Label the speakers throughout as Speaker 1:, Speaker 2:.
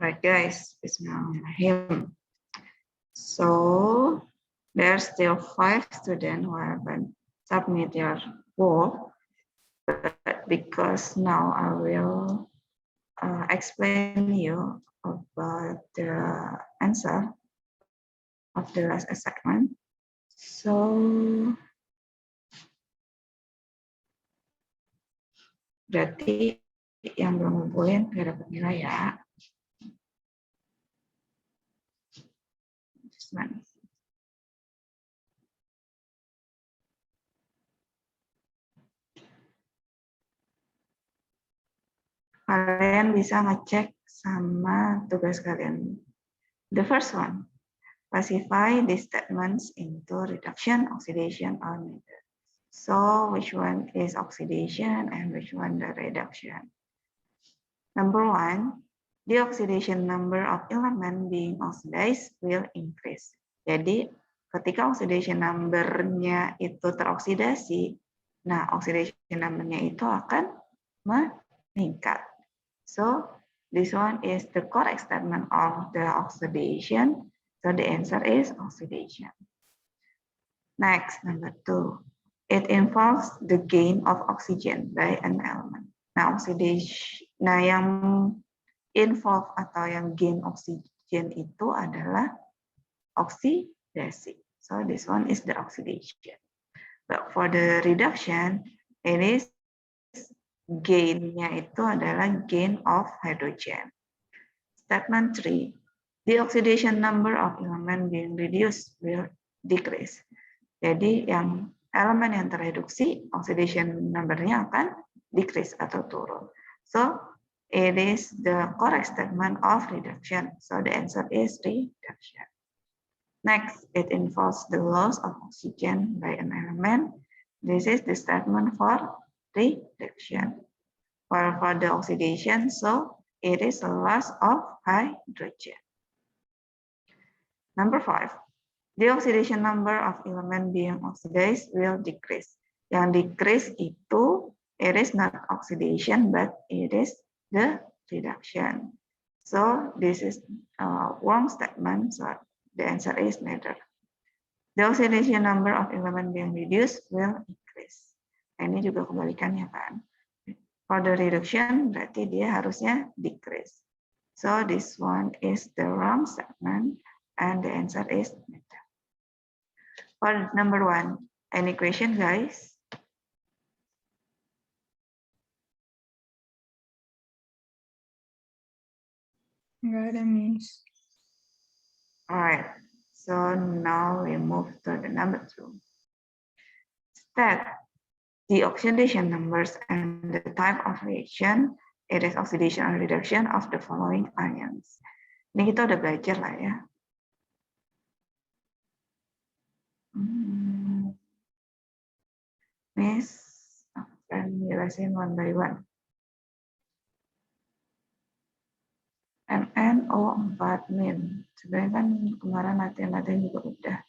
Speaker 1: Right, guys, Bismillahirrahmanirrahim. So there's still 5 students who haven't submit their work, but because now I will explain you about the answer of the last assignment. So berarti yang belum ngumpulin gak dapat nilai ya. Kalian bisa ngecek sama tugas kalian. The first one, classify these statements into reduction, oxidation, or neither. So which one is oxidation and which one the reduction? Number 1, the oxidation number of element being oxidized will increase. Jadi ketika oxidation number-nya itu teroksidasi, nah oxidation number-nya itu akan meningkat. So this one is the correct statement of the oxidation. So the answer is oxidation. Next, number 2. It involves the gain of oxygen by an element. Nah, oxidation, yang involve atau yang gain oxygen itu adalah oksidasi. So this one is the oxidation. But for the reduction, it is gain-nya itu adalah gain of hydrogen. Statement 3. The oxidation number of element being reduced will decrease. Jadi yang elemen yang terreduksi, oxidation number-nya akan decrease atau turun. So it is the correct statement of reduction. So the answer is reduction. Next, it involves the loss of oxygen by an element. This is the statement for reduction. While for the oxidation, so it is a loss of hydrogen. Number 5, the oxidation number of element being oxidized will decrease. Yang decrease itu, it is not oxidation, but it is the reduction. So this is a wrong statement, so the answer is neither. The oxidation number of element being reduced will increase. Nah, ini juga kebalikannya kan. For the reduction, berarti dia harusnya decrease. So this one is the wrong statement, and the answer is neither. For number 1, any question, guys?
Speaker 2: Enggak ada, Miss.
Speaker 1: Alright, so now we move to the number 2. State the oxidation numbers and the type of reaction. It is oxidation or reduction of the following ions. Ini kita udah belajar lah ya. Miss akan jelasin one by one. MnO4 min. Sebenarnya kan kemarin latihan-latihan juga udah.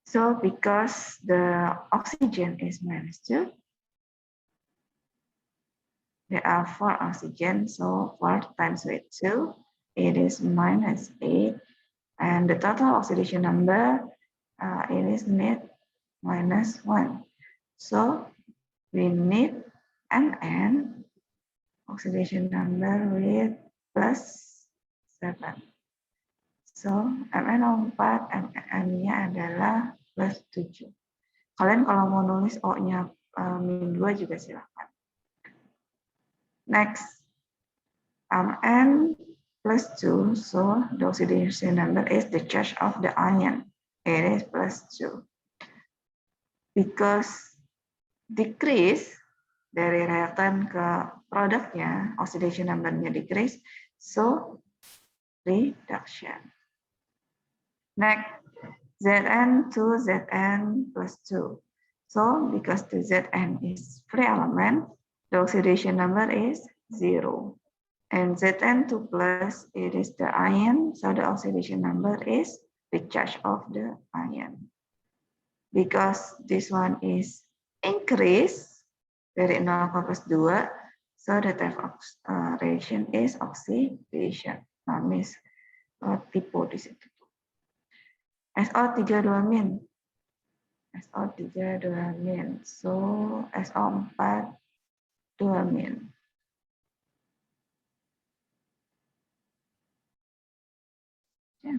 Speaker 1: So because the oxygen is -2, there are 4 oxygen, so 4 times with 2, it is -8, and the total oxidation number, it is need -1. So we need Mn oxidation number with +7. So MnO4, Mn-nya adalah +7. Kalian kalau mau nulis O-nya -2 juga silakan. Next, Mn +2, so the oxidation number is the charge of the ion. It is +2. Because decrease dari reaktan ke produknya, oxidation number-nya decrease, so reduction. Next, Zn to Zn +2. So because the Zn is free element, the oxidation number is 0. And Zn2 plus, it is the ion, so the oxidation number is the charge of the ion. Because this one is increased dari 0 ke plus 2, so the type of reaction is oxidation. Nah, means typo di situ. SO3 2 min. SO3 2 min. So SO4 2 min. Ya.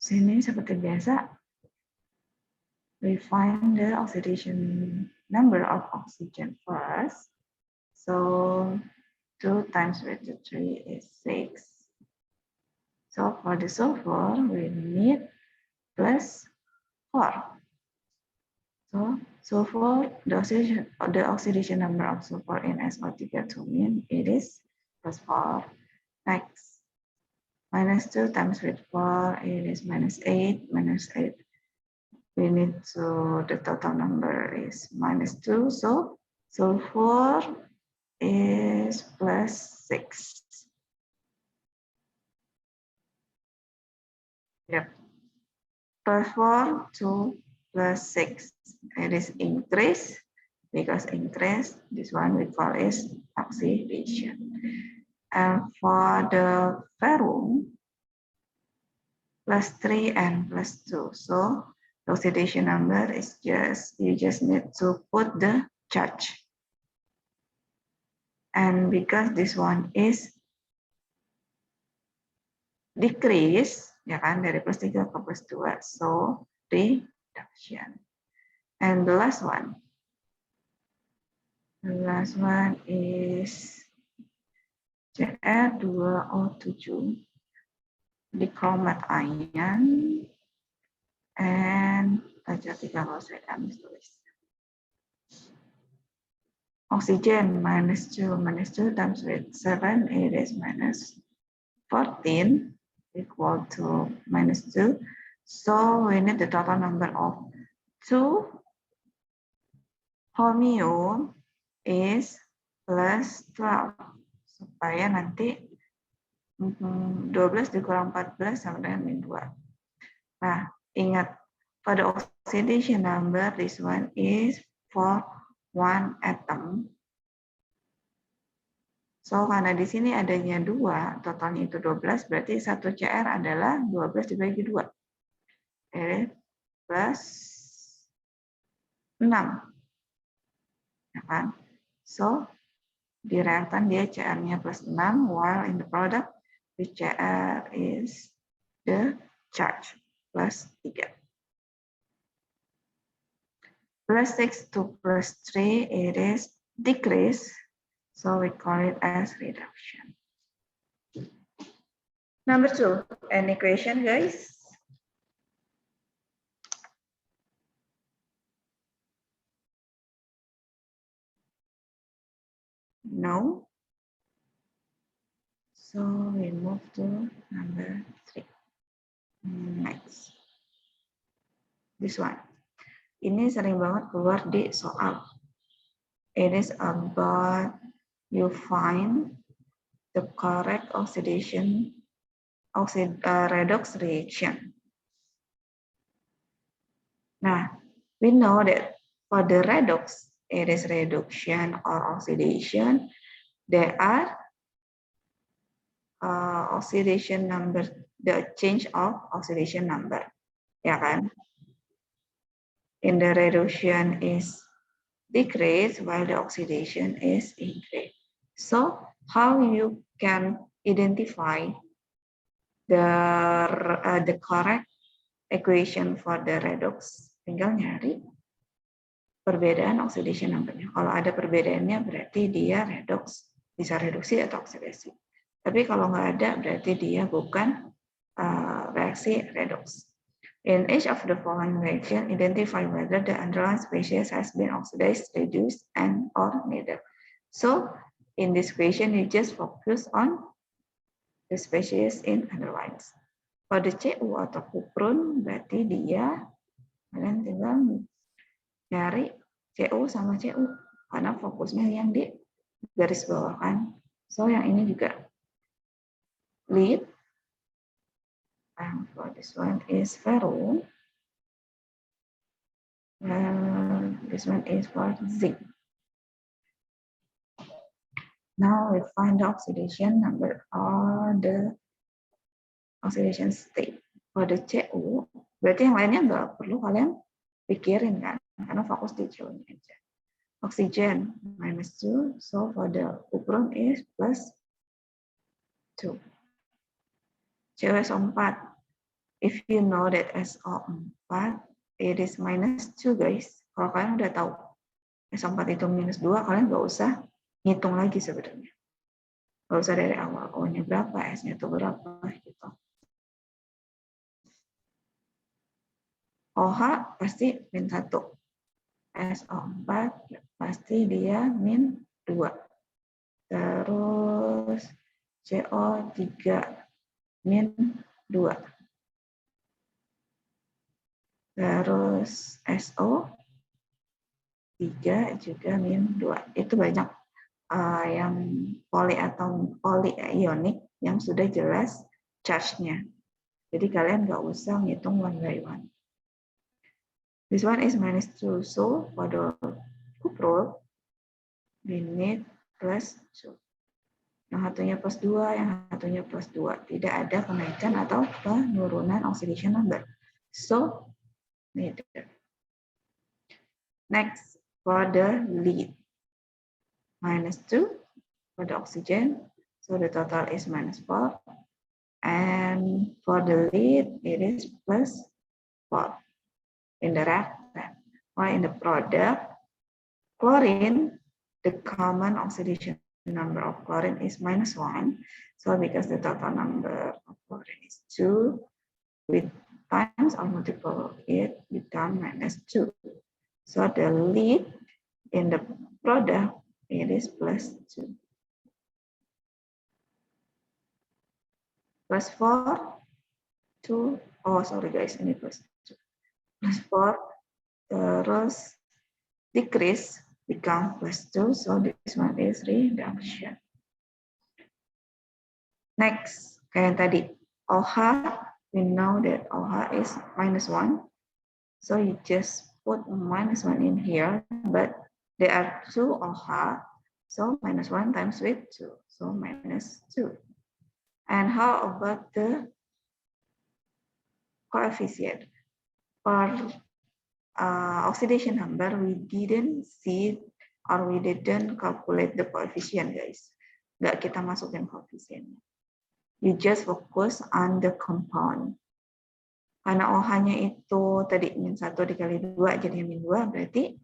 Speaker 1: Sini seperti biasa, we find the oxidation number of oxygen first. So 2 times with the 3 is 6. So for the sulfur, we need plus 4. So sulfur, the oxidation number of sulfur in SO3 2 min, it is plus 4. Next, minus 2 times with 4, it is minus 8. Minus 8, we need to, the total number is minus 2. So sulfur is plus 6. Yep. Plus 4 to plus 6. It is increase, because increase, this one we call is oxidation. And for the ferrum, plus 3 and plus 2. So the oxidation number is just, you just need to put the charge. And because this one is decrease, ya kan, dari plus 3 ke plus 2, so reduction. And the last one is Cr2O7, the chromat ion, and baca 3 kalau saya kami tulis. Oxygen minus 2 times with 7, it is minus 14, equal to minus 2. So we need the total number of 2 homium is plus 12. Supaya nanti 12 dikurang 14 sama dengan min 2. Nah, ingat, pada oxidation number, this one is for one atom. So, karena di sini adanya 2, totalnya itu 12, berarti 1 Cr adalah 12 dibagi 2. Plus 6. Ya kan? So, di reaktan dia Cr-nya plus 6, while in the product, the Cr is the charge, plus 3. Plus 6 to plus 3, it is decrease, so we call it as reduction. Number 2, an equation, guys. No. So we move to number 3. Next. This one. Ini sering banget keluar di soal. It is about you find the correct oxidation redox reaction. Nah, we know that for the redox, it is reduction or oxidation. There are oxidation number, the change of oxidation number, ya kan? In the reduction is decrease while the oxidation is increase. So how you can identify the correct equation for the redox? Tinggal nyari perbedaan oxidation number-nya. Kalau ada perbedaannya berarti dia redox, bisa reduksi atau oksidasi. Tapi kalau nggak ada berarti dia bukan reaksi redox. In each of the following reaction, identify whether the underlying species has been oxidized, reduced, and or neither. So in this equation, you just focus on the species in underlines. Pada Cu atau kupron berarti dia, kalian tinggal cari Cu sama Cu karena fokusnya yang di garis bawah kan. So yang ini juga lead, and for this one is ferro. This one is for zinc. Now we find the oxidation number or the oxidation state. Pada Cu, berarti yang lainnya nggak perlu kalian pikirin kan, karena fokus di Cu nya aja. Oxygen -2, so for the kupron is +2. CuSO4, if you know that SO4 it is -2 guys. Kalau kalian udah tahu SO4 itu -2, kalian nggak usah ngitung lagi sebenarnya. Nggak usah dari awal, O-nya berapa, S-nya itu berapa gitu. OH pasti -1. SO4 pasti dia -2. Terus CO3 -2. Terus SO3 juga -2. Itu banyak yang poli atau polyionic yang sudah jelas charge-nya. Jadi kalian nggak usah ngitung one by one. This one is -2, so for the kupron we need +2. Yang satunya +2, yang satunya +2. Tidak ada kenaikan atau penurunan oxidation number. So neither. Next, for the lead, -2 for the oxygen, so the total is -4. And for the lead, it is +4 in the reactant. While in the product, chlorine, the common oxidation number of chlorine is -1. So because the total number of chlorine is 2, with times or multiple it become -2. So the lead in the product it is +2. +4 to, oh sorry guys, ini +2. +4 terus decrease become +2, so this one is reduction. Next, kayak tadi OH, we know that OH is -1, so you just put -1 in here, but there are 2 OH, so -1 times with 2, so -2. And how about the coefficient? For oxidation number, we didn't see or we didn't calculate the coefficient, guys. Nggak kita masukin coefficient. You just focus on the compound. Karena OH-nya itu tadi -1 dikali 2 jadi -2, berarti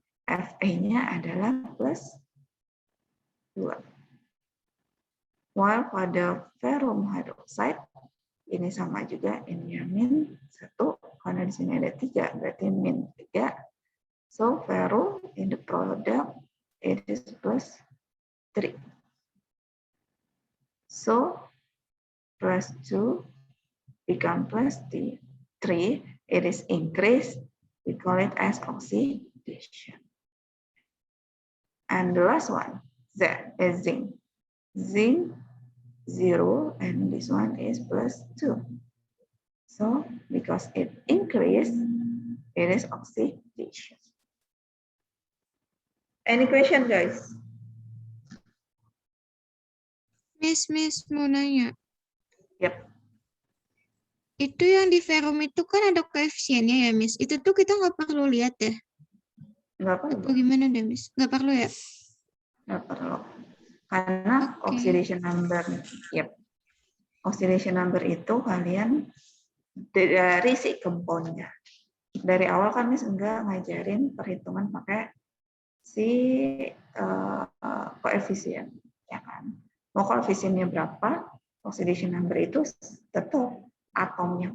Speaker 1: Fe-nya adalah +2. While pada ferrum hydroxide, ini sama juga, ini -1, karena di sini ada 3, berarti -3. So ferrum in the product it is +3. So +2 become +3. It is increased. We call it as oxidation. And the last one, Z is zinc. Zinc 0, and this one is +2. So because it increased, it is oxidation. Any question, guys?
Speaker 2: Miss mau nanya.
Speaker 1: Yep.
Speaker 2: Itu yang di ferrum itu kan ada koefisiennya ya, Miss. Itu tuh kita nggak perlu lihat ya?
Speaker 1: Nggak perlu.
Speaker 2: Atau gimana deh, Miss? Nggak perlu ya?
Speaker 1: Nggak perlu. Karena oxidation number, yep. Oxidation number itu kalian dari si compound-nya. Dari awal kan Miss enggak ngajarin perhitungan pakai si koefisien, ya kan? Mau koefisiennya berapa, oxidation number itu tetap atomnya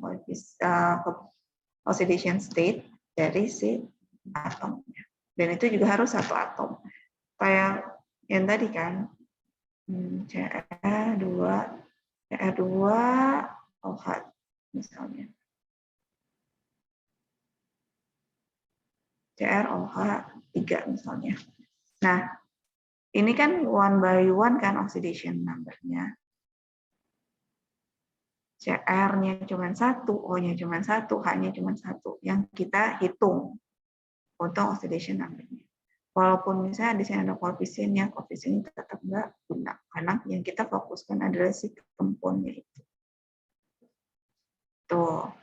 Speaker 1: oxidation state dari si atomnya. Dan itu juga harus satu atom. Kayak yang tadi kan, CR2 OH. misalnya. CrOH 3 misalnya. Nah, ini kan one by one kan oxidation number-nya. CR-nya cuma 1, O-nya cuma 1, H-nya cuma 1 yang kita hitung untuk oxidation number-nya. Walaupun misalnya di sini ada koefisiennya, koefisien tetap nggak guna karena yang kita fokuskan adalah si komponnya itu. Tuh.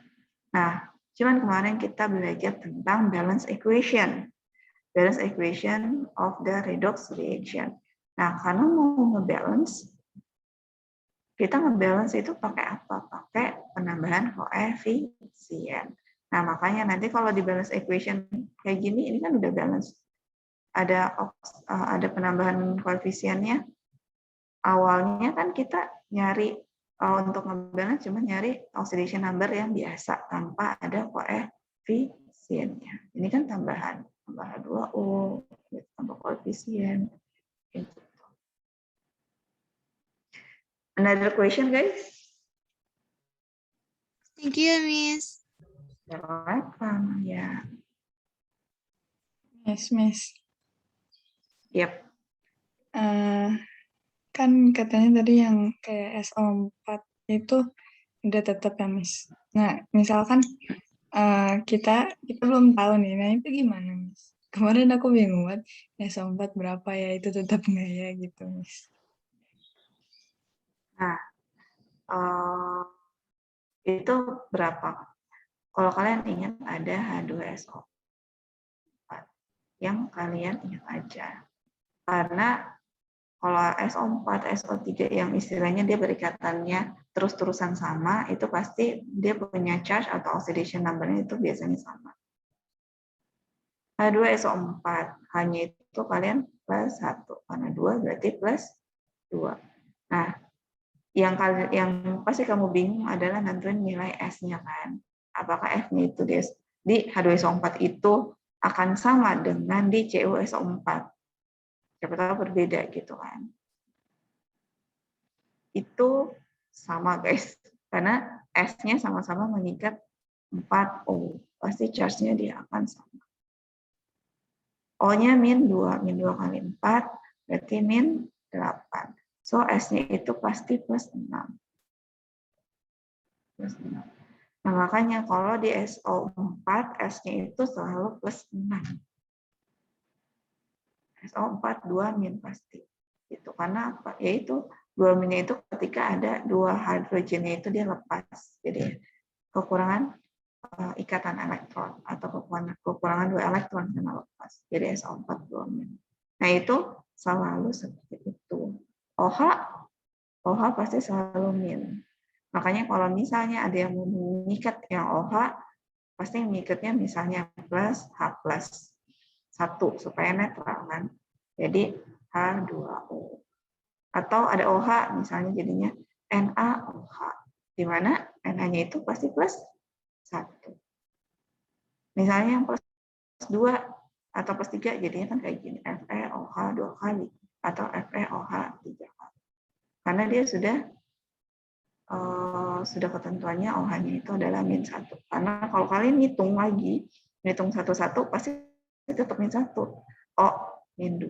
Speaker 1: Nah, cuman kemarin kita belajar tentang balance equation. Balance equation of the redox reaction. Nah, karena mau ngebalance, kita ngebalance itu pakai apa? Pakai penambahan koefisien. Nah, makanya nanti kalau di balance equation kayak gini, ini kan udah balance. Ada penambahan koefisiennya. Awalnya kan kita nyari untuk ngebalance cuma nyari oxidation number yang biasa tanpa ada koefisiennya. Ini kan tambahan 2O, tambah koefisien. Gitu. Another question, guys?
Speaker 2: Thank you, Miss.
Speaker 1: You're welcome. Ya.
Speaker 3: Miss.
Speaker 1: Yep.
Speaker 3: Kan katanya tadi yang kayak SO4 itu udah tetap ya, Miss. Nah, misalkan kita belum tahu nih, nah itu gimana, Miss? Kemarin aku bingung banget, SO4 berapa ya, itu tetap nggak ya gitu, Miss.
Speaker 1: Nah, itu berapa? Kalau kalian ingat ada H2SO4 yang kalian ingat aja. Karena kalau SO4, SO3 yang istilahnya dia berikatannya terus-terusan sama, itu pasti dia punya charge atau oxidation number-nya itu biasanya sama. H2SO4 hanya itu kalian plus 1, karena 2 berarti plus 2. Nah, yang pasti kamu bingung adalah nentuin nilai S-nya kan. Apakah F-nya itu di H2SO4 itu akan sama dengan di CuSO4. Siapa tahu berbeda gitu kan. Itu sama guys, karena S-nya sama-sama mengikat 4O. Pasti charge-nya dia akan sama. O-nya min 2 kali 4, berarti min 8. So, S-nya itu pasti plus 6. Plus 6. Nah, makanya kalau di SO4, S-nya itu selalu plus 6. SO4 2 min pasti. Itu karena apa? Yaitu 2 minnya itu ketika ada 2 hidrogennya itu dia lepas. Jadi kekurangan ikatan elektron atau kekurangan 2 elektron karena lepas. Jadi SO4 2 min. Nah, itu selalu seperti itu. OH pasti selalu min. Makanya kalau misalnya ada yang mengikat yang OH, pasti mengikatnya misalnya plus H plus 1 supaya netral kan. Jadi H2O. Atau ada OH misalnya jadinya NaOH. Di mana Na-nya itu pasti plus 1. Misalnya yang plus 2 atau plus 3 jadinya kan kayak gini. FeOH 2 kali atau FeOH 3 kali. Karena dia sudah ketentuannya OH-nya itu adalah min 1. Karena kalau kalian hitung lagi, hitung satu-satu pasti tetap min 1. O min 2.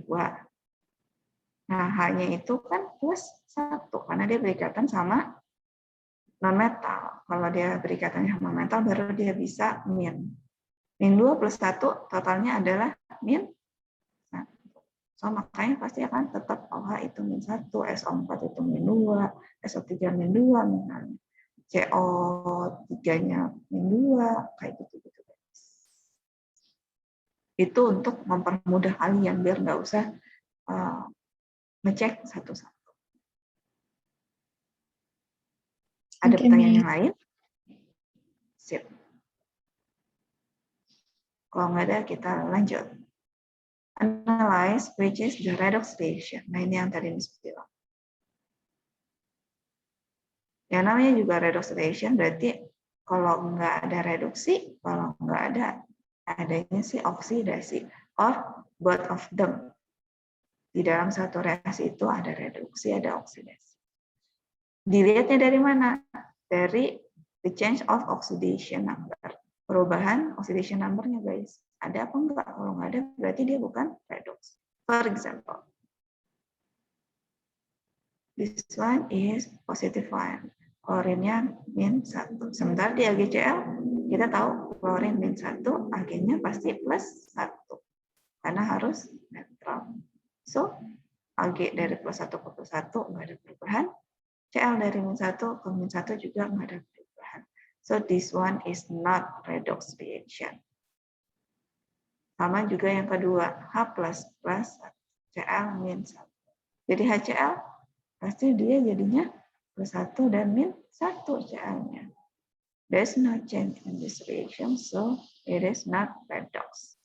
Speaker 1: Nah, H-nya itu kan plus 1 karena dia berikatan sama non-metal. Kalau dia berikatannya sama metal baru dia bisa min. Min 2 plus 1 totalnya adalah min 1. So, makanya pasti akan tetap OH itu min 1, SO4 itu min 2, SO3 min 2 misalnya. CO3-nya min 2, kayak gitu-gitu. Itu untuk mempermudah kalian biar nggak usah ngecek satu-satu. Ada pertanyaan yang lain? Sip. Kalau nggak ada, kita lanjut. Analyze which is the redox reaction. Nah, ini yang tadi Miss bilang. Yang namanya juga redox reaction berarti kalau nggak ada reduksi, kalau nggak ada adanya si oksidasi of both of them. Di dalam satu reaksi itu ada reduksi, ada oksidasi. Dilihatnya dari mana? Dari The change of oxidation number. Perubahan oxidation number-nya, guys. Ada apa enggak? Kalau nggak ada, berarti dia bukan redox. For example, this one is positive one. Klorinnya -1. Sementara di AgCl, kita tahu klorin -1, Ag-nya pasti +1. Karena harus netral. So, Ag dari +1 ke +1 nggak ada perubahan. Cl dari -1 ke -1 juga nggak ada perubahan. So, this one is not redox reaction. Sama juga yang kedua, H++ Cl -1. Jadi HCl pasti dia jadinya +1 dan -1 Cl-nya. There's no change in this reaction, so it is not redox.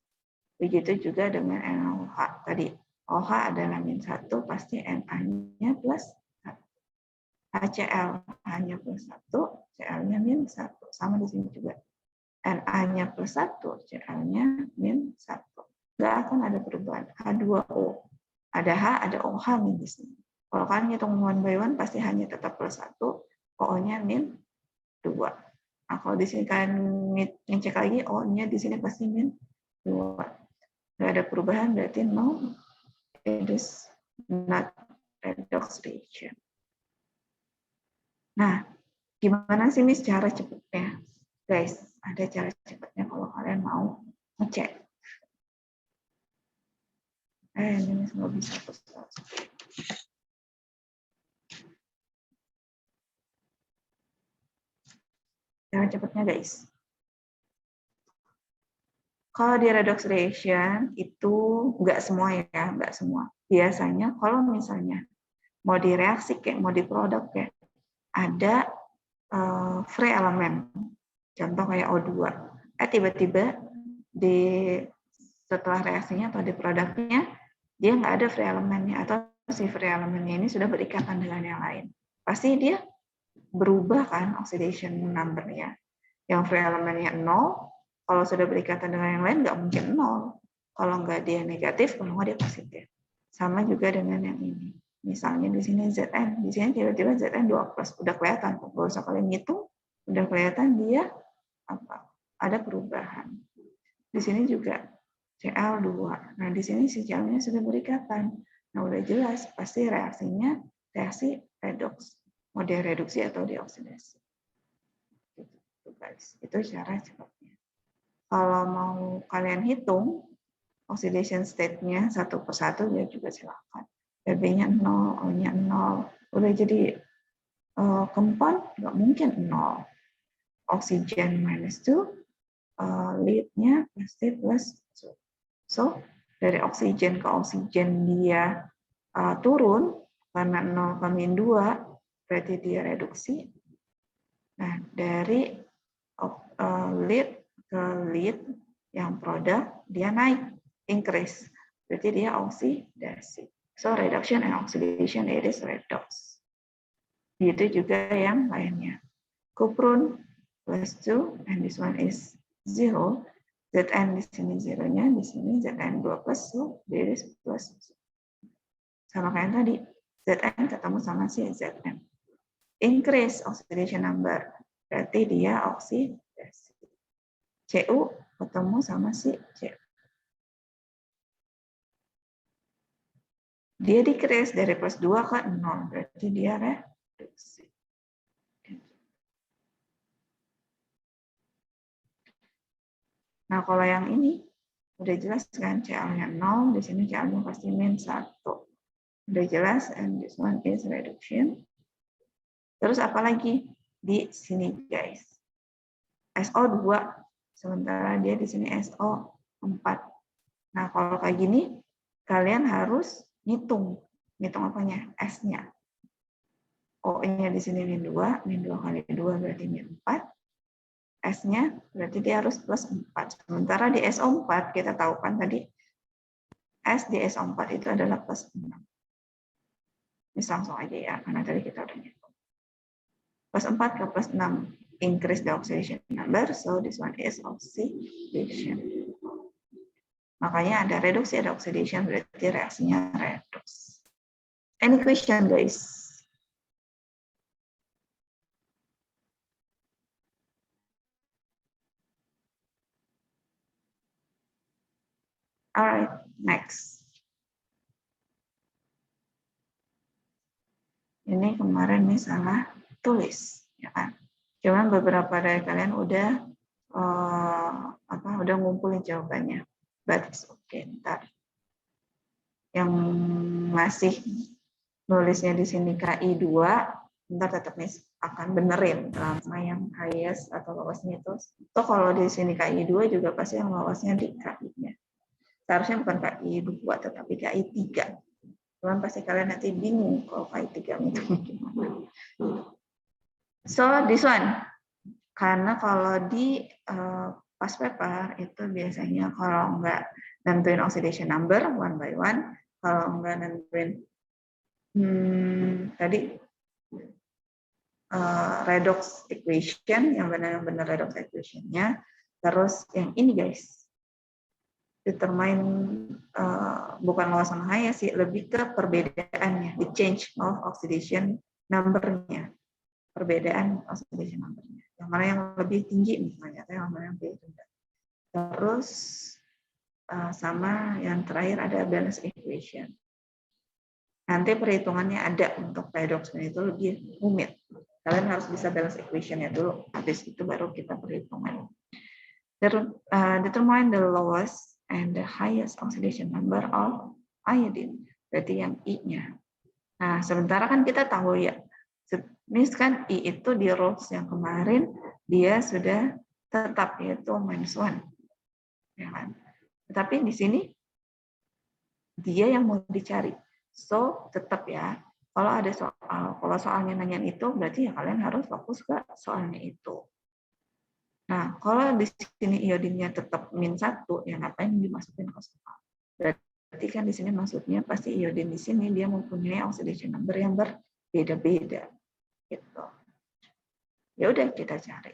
Speaker 1: Begitu juga dengan NaOH tadi. OH adalah -1, pasti Na-nya +1. HCl hanya +1, Cl-nya -1. Sama di sini juga. Na-nya +1, Cl-nya -1. Nggak akan ada perubahan. H2O. Ada H, ada OH di sini. Kalau kalian hitung one by one, pasti hanya tetap +1, O-nya -2. Nah, kalau di sini kalian ngecek lagi, O-nya di sini pasti -2. Nggak ada perubahan, berarti no, it is not redox reaction. Nah, gimana sih Miss cara cepatnya? Guys, ada cara cepatnya kalau kalian mau ngecek. Ini Miss nggak bisa terus. Cara cepatnya guys. Kalau di redox reaction itu nggak semua ya, nggak semua. Biasanya kalau misalnya mau direaksi kayak mau diproduk kayak ada free element, contoh kayak O2. Tiba-tiba setelah reaksinya atau di produknya dia nggak ada free elemennya atau si free elemennya ini sudah berikatan dengan yang lain. Pasti dia berubah kan oxidation number-nya. Yang free elemennya 0, kalau sudah berikatan dengan yang lain nggak mungkin 0. Kalau nggak dia negatif, kalau nggak dia positif. Sama juga dengan yang ini. Misalnya di sini Zn, di sini tiba-tiba Zn 2+, udah kelihatan. Nggak usah kalian ngitung, udah kelihatan dia apa? Ada perubahan. Di sini juga Cl2. Nah, di sini si Cl-nya sudah berikatan. Nah, udah jelas pasti reaksinya reaksi redox. Mau dia reduksi atau dioksidasi. Gitu, guys. Itu cara cepatnya. Kalau mau kalian hitung oxidation state-nya satu persatu ya juga silakan. Pb-nya 0, O-nya 0. Udah jadi compound nggak mungkin 0. Oksigen -2, lead-nya pasti +2. So, dari oksigen ke oksigen dia turun karena 0 ke -2, berarti dia reduksi. Nah, dari lead ke lead yang produk dia naik, increase. Berarti dia oksidasi. So, reduction and oxidation it is redox. Itu juga yang lainnya. Kupron +2 and this one is 0. Zn di sini 0-nya, di sini Zn 2+, so it is plus. Sama kayak tadi, Zn ketemu sama si Zn. Increase oxidation number, berarti dia oksidasi. Cu ketemu sama si Cu. Dia decrease dari +2 ke 0, berarti dia reduksi. Nah, kalau yang ini udah jelas kan Cl-nya 0, di sini Cl-nya pasti -1. Udah jelas, and this one is reduction. Terus apa lagi di sini guys? SO2, sementara dia di sini SO4. Nah, kalau kayak gini kalian harus ngitung apanya? S-nya. O-nya di sini -2 kali 2 berarti -4. S-nya berarti dia harus +4. Sementara di SO4 kita tahu kan tadi S di SO4 itu adalah +6. Ini langsung aja ya, karena tadi kita udah ngitung. +4 ke +6 increase the oxidation number, so this one is oxidation. Makanya ada reduksi, ada oxidation, berarti reaksinya redox. Any question guys? Alright, next. Ini kemarin nih salah tulis, ya kan? Cuman beberapa dari kalian udah udah ngumpulin jawabannya. But it's okay, ntar. Yang masih nulisnya di sini KI 2, ntar tetap akan benerin selama yang highest atau lowestnya itu. So kalau di sini KI 2 juga pasti yang lowestnya di KI-nya. Seharusnya bukan KI 2 tetapi KI 3. Cuman pasti kalian nanti bingung kalau KI 3 itu gimana. So this one, karena kalau di past paper itu biasanya kalau nggak nentuin oxidation number one by one, kalau nggak nentuin tadi redox equation, yang benar redox equation-nya, terus yang ini guys, determine bukan low sama high sih, lebih ke perbedaannya, the change of oxidation number-nya, perbedaan oxidation number-nya, yang mana yang lebih tinggi misalnya, atau yang mana yang lebih rendah. Terus sama yang terakhir ada balance equation. Nanti perhitungannya ada untuk redox itu lebih rumit. Kalian harus bisa balance equation-nya dulu, habis itu baru kita perhitungan. Determine the lowest and the highest oxidation number of iodine, berarti yang I-nya. Nah, sementara kan kita tahu ya, misalkan I itu di rules yang kemarin dia sudah tetap yaitu -1, ya kan? Tetapi di sini dia yang mau dicari, so tetap ya. Kalau ada soal, kalau soalnya nanyain itu, berarti ya kalian harus fokus ke soalnya itu. Nah, kalau di sini iodinnya tetap -1, ya ngapain dimasukin ke soal? Berarti kan di sini maksudnya pasti iodin di sini dia mempunyai oxidation number yang berbeda-beda, gitu. Ya udah kita cari.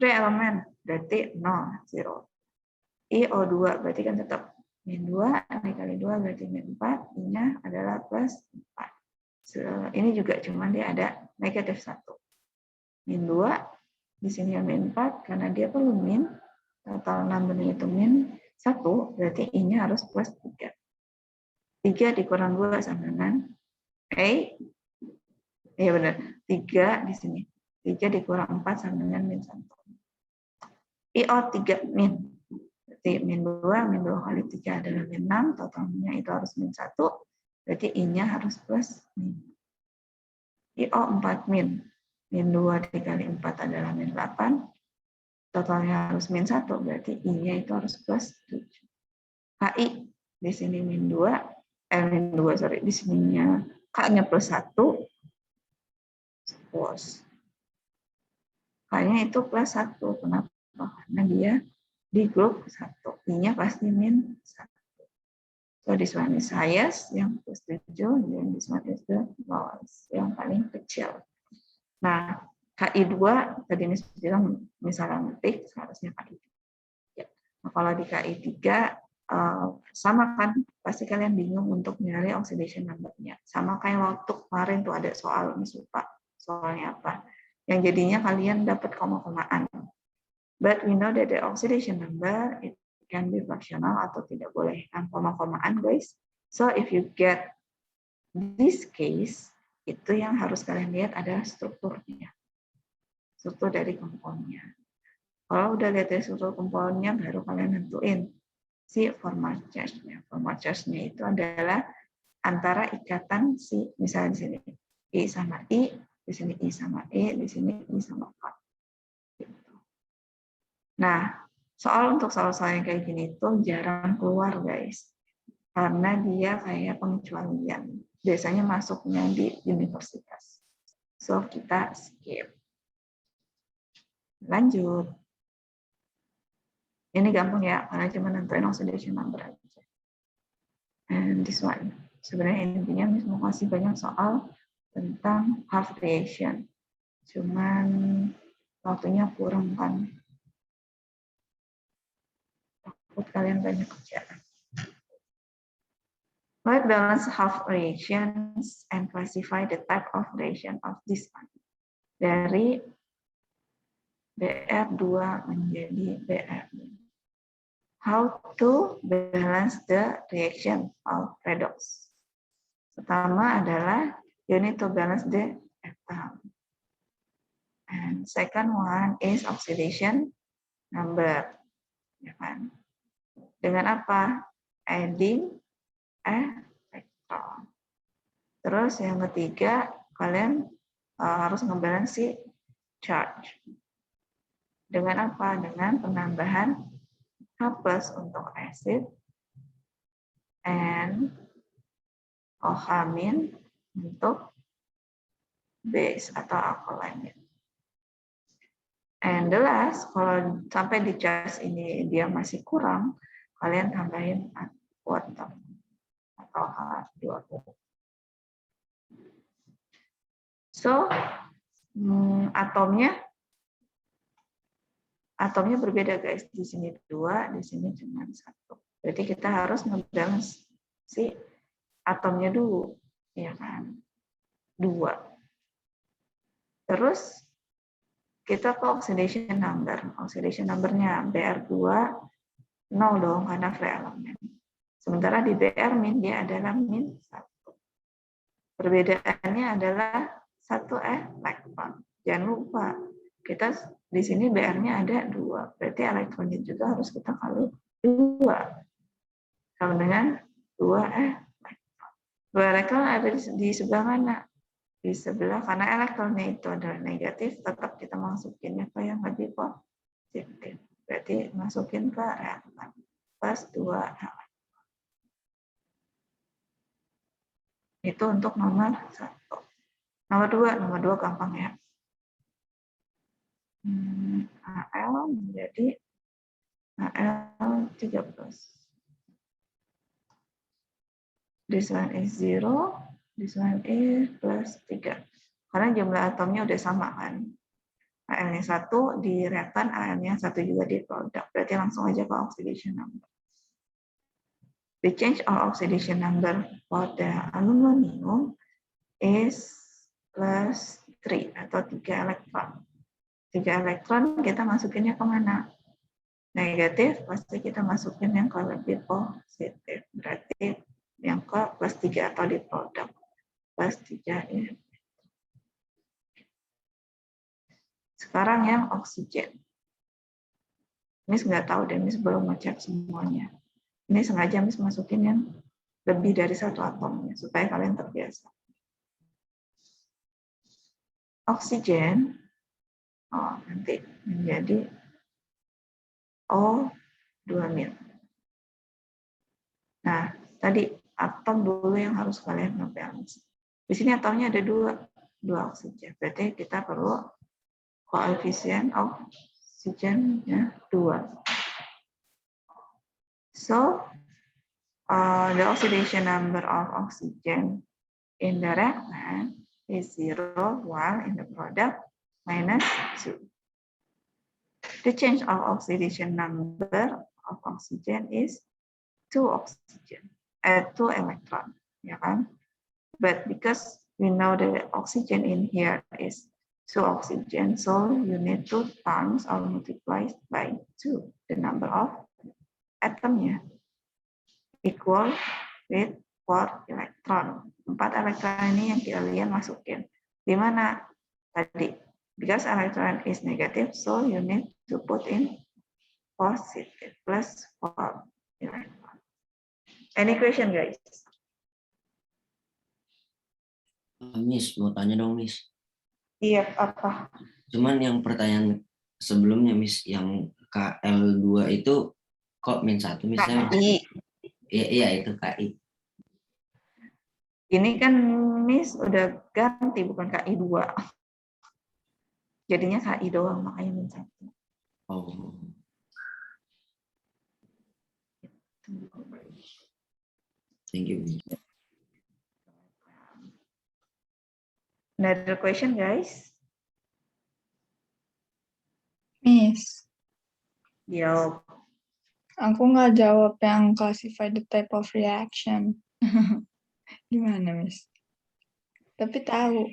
Speaker 1: Free element berarti 0, 0. IO2 berarti kan tetap -2 dikali 2 berarti -4, I-nya adalah +4. Ini juga cuman dia ada -1. -2 di sini yang -4 karena dia perlu min, total number-nya itu -1, berarti I-nya harus +3. 3 dikurang 2 sama dengan iya benar, 3 di sini. 3 dikurang 4 sama dengan -1. IO3 min. Berarti -2 kali 3 adalah -6, totalnya itu harus -1, berarti I-nya harus +5. IO4 min. -2 dikali 4 adalah -8, totalnya harus -1, berarti I-nya itu harus +7. KI di sini di sininya K-nya +1, K-nya itu +1, kenapa? Karena dia di grup 1, I-nya pasti -1. So this one is highest, yang +7, dan this one is the lowest, yang paling kecil. Nah, KI2 tadi Miss bilang misalnya ngetik seharusnya KI3. Ya. Nah, kalau di KI3 sama kan, pasti kalian bingung untuk nyari oxidation number-nya. Sama kayak waktu kemarin tuh ada soal, Miss lupa soalnya apa. Yang jadinya kalian dapat koma-komaan. But we know that the oxidation number it can be fractional atau tidak boleh koma-komaan, guys. So if you get this case, itu yang harus kalian lihat adalah strukturnya. Struktur dari komponnya. Kalau udah lihat dari struktur komponnya, baru kalian nentuin si formal charge-nya. Formal charge-nya itu adalah antara ikatan si, misalnya di sini I sama I, di sini I sama E, di sini I sama K. Gitu. Nah, untuk soal-soal yang kayak gini itu jarang keluar, guys. Karena dia kayak pengecualian. Biasanya masuknya di universitas. So, kita skip. Lanjut. Ini gampang ya, karena cuma nentuin oxidation number aja. And this one. Sebenarnya intinya Miss mau kasih banyak soal tentang half reaction. Cuman waktunya kurang kan. Takut kalian banyak kerjaan. Let's balance half reactions and classify the type of reaction of this one. Dari BR2 menjadi BR. how to balance the reaction of redox. Pertama adalah you need to balance the atom. And second one is oxidation number. Ya kan? Dengan apa? Adding electron. Terus yang ketiga, kalian harus ngebalance si charge. Dengan apa? Dengan penambahan H+ untuk acid and OH- untuk base atau alkaline. And the last, kalau sampai di charge ini dia masih kurang, kalian tambahin water atau H2O. So, atomnya berbeda guys. Di sini 2, di sini cuma 1. Berarti kita harus ngebalance si atomnya dulu, ya kan? 2. Terus kita ke oxidation number. Oxidation number-nya Br2 0 dong karena free elemen. Sementara di Br- dia adalah -1. Perbedaannya adalah 1 elektron. Jangan lupa, kita di sini Br-nya ada 2. Berarti elektronnya juga harus kita kali 2. Sama dengan 2 elektron. 2 elektron ada di sebelah mana? Di sebelah, karena elektronnya itu adalah negatif, tetap kita masukinnya ke yang lebih positif. Berarti masukin ke reaktan plus 2 elektron. Itu untuk nomor 1. Nomor 2 gampang ya. Al menjadi Al13. This one is 0, this one is plus 3. Karena jumlah atomnya udah sama kan. Al-nya 1 di reaktan, Al-nya 1 juga di produk. Berarti langsung aja ke oxidation number. The change of oxidation number for the aluminium is plus 3 atau 3 elektron. 3 elektron kita masukinnya ke mana? Negatif, pasti kita masukin yang ke lebih positif. Berarti yang ke plus 3 atau di produk. Plus 3 ini. Sekarang yang oksigen. Miss nggak tahu deh, Miss belum ngecek semuanya. Ini sengaja Miss masukin yang lebih dari 1 atomnya, supaya kalian terbiasa. Oksigen, nanti menjadi O2-. Nah, tadi atom dulu yang harus kalian ngebalance. Di sini atomnya ada 2 oksigen. Berarti kita perlu koefisien oksigennya 2. So, the oxidation number of oxygen in the reactant is 0, while in the product -2. The change of oxidation number of oxygen is 2 electron, ya kan? But because we know the oxygen in here is 2 oxygen, so you need 2 times or multiply by 2 the number of atomnya, equal with 4 elektron. 4 elektron ini yang kalian masukin. Di mana? Tadi, because electron is negative, so you need to put in positive, plus 4 elektron. Any question, guys?
Speaker 4: Miss, mau tanya dong, Miss.
Speaker 1: Iya, apa?
Speaker 4: Cuman yang pertanyaan sebelumnya, Miss, yang KL2 itu kok -1 misalnya? Iya, itu KI.
Speaker 1: Ini kan Miss udah ganti, bukan KI 2. Jadinya KI doang, makanya -1.
Speaker 4: Oh. Thank you.
Speaker 1: Another question, guys?
Speaker 3: Miss,
Speaker 1: Yo.
Speaker 3: aku nggak jawab yang classify the type of reaction. Gimana, Miss? Tapi tahu.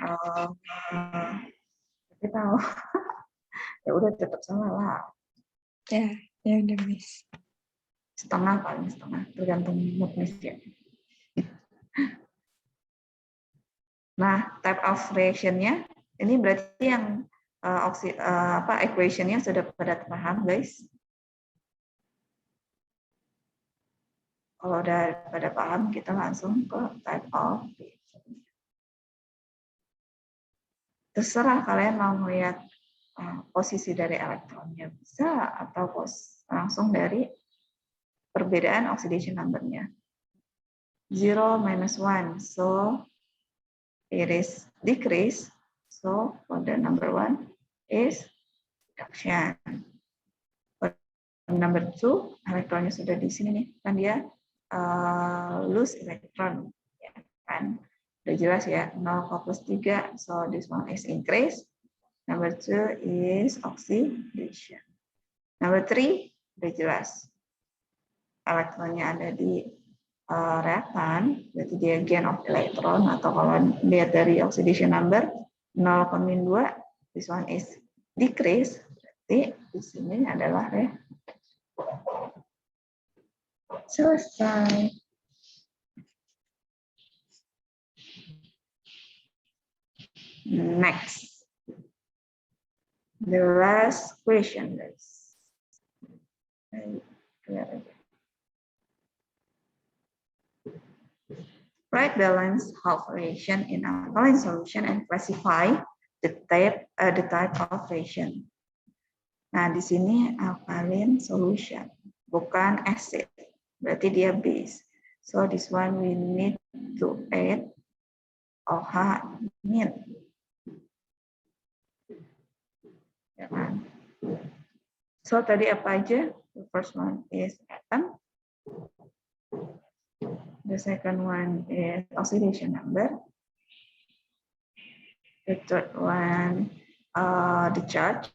Speaker 1: Tapi tahu. Ya udah tetap salah lah.
Speaker 3: Ya udah, Miss.
Speaker 1: setengah paling setengah, tergantung moodnya. Nah, type of reaction-nya ini berarti yang equation-nya sudah pada paham, guys. Kalau udah pada paham, kita langsung ke type of reaction. Terserah kalian mau melihat posisi dari elektronnya bisa, atau langsung dari perbedaan oxidation number-nya. 0 minus 1, so it is decrease. So for the number 1 is reduction. For number 2, elektronnya sudah di sini nih, kan dia lose electron, ya kan? Udah jelas ya, 0 plus 3, so this one is increase. Number 2 is oxidation. Number 3, udah jelas. Elektronnya ada di reaktan, berarti dia gain of electron, atau kalau lihat dari oxidation number 0,2, this one is decrease, berarti di sini adalah selesai. Next, the last question, guys. Write balance half reaction in alkaline solution and classify the type of reaction. Nah, di sini alkaline solution, bukan acid, berarti dia base. So this one we need to add OH min. Ya kan? So tadi apa aja? The first one is atom. The second one is oxidation number. The third one, the charge.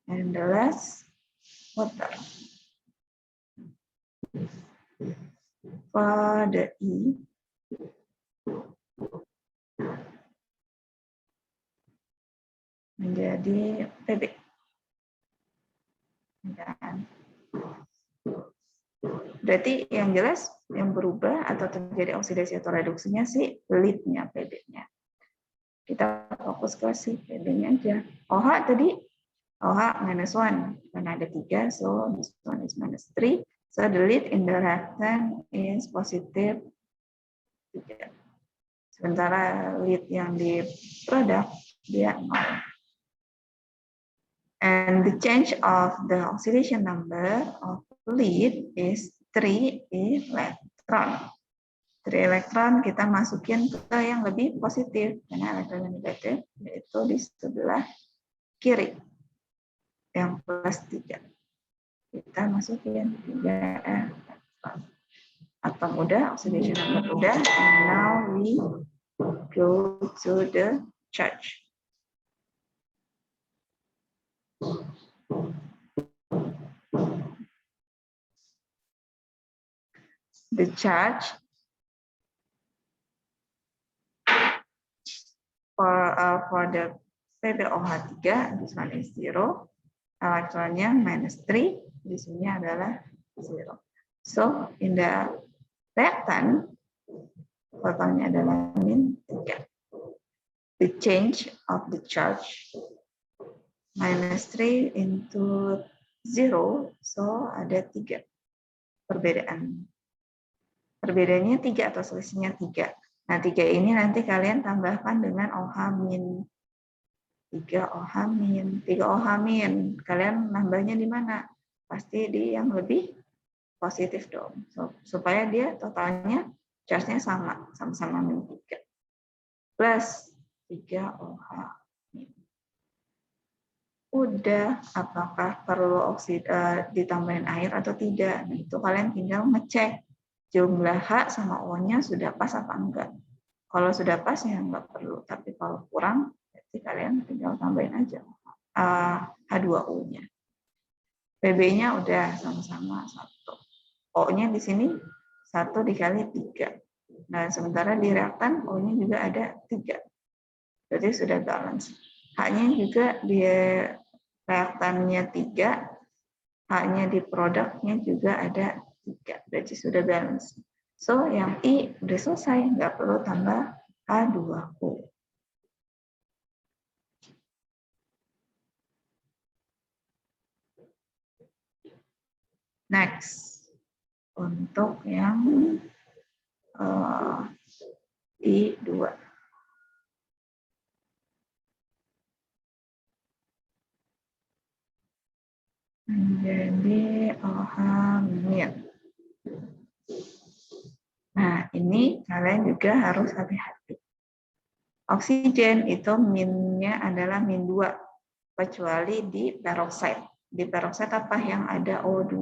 Speaker 1: And the last, water. For the E, menjadi PB. Dan berarti yang jelas yang berubah atau terjadi oksidasi atau reduksinya sih lead-nya, PB-nya. Kita fokus ke si PB-nya aja. OH tadi, OH minus 1, karena ada 3, so this one is minus 3. So the lead in the reactant is positive 3. Sementara lead yang di produk dia 0. And the change of the oxidation number of lead is 3 elektron. 3 elektron kita masukin ke yang lebih positif, karena elektron yang negatif yaitu di sebelah kiri, yang plus 3. Kita masukin 3 elektron. Atom udah, oxidation number udah, and now we go to the charge. The charge for the PbOH3, this one is 0. Elektronnya minus 3, di sini adalah 0. So in the reactant, protonnya adalah min 3. The change of the charge minus 3 into 0, so ada 3 perbedaan. Perbedaannya 3 atau selisihnya 3. Nah, 3 ini nanti kalian tambahkan dengan OH min. 3 OH min, 3 OH min. Kalian nambahnya di mana? Pasti di yang lebih positif dong. So, supaya dia totalnya charge-nya sama-sama min 3. Plus 3 OH min. Udah, apakah perlu ditambahin air atau tidak? Nah, itu kalian tinggal ngecek jumlah H sama O-nya sudah pas apa enggak. Kalau sudah pas ya enggak perlu, tapi kalau kurang, berarti kalian tinggal tambahin aja H2O-nya. PB-nya udah sama-sama 1. O-nya di sini 1 dikali 3. Nah, sementara di reaktan O-nya juga ada 3. Berarti sudah balance. H-nya juga di reaktannya 3, H-nya di produknya juga ada 3, berarti sudah balance. So, yang I udah selesai, nggak perlu tambah H2O. Next, untuk yang I2. Menjadi OH min. Nah, ini kalian juga harus hati-hati. Oksigen itu minnya adalah min 2, kecuali di peroksida. Di peroksida apa yang ada O2.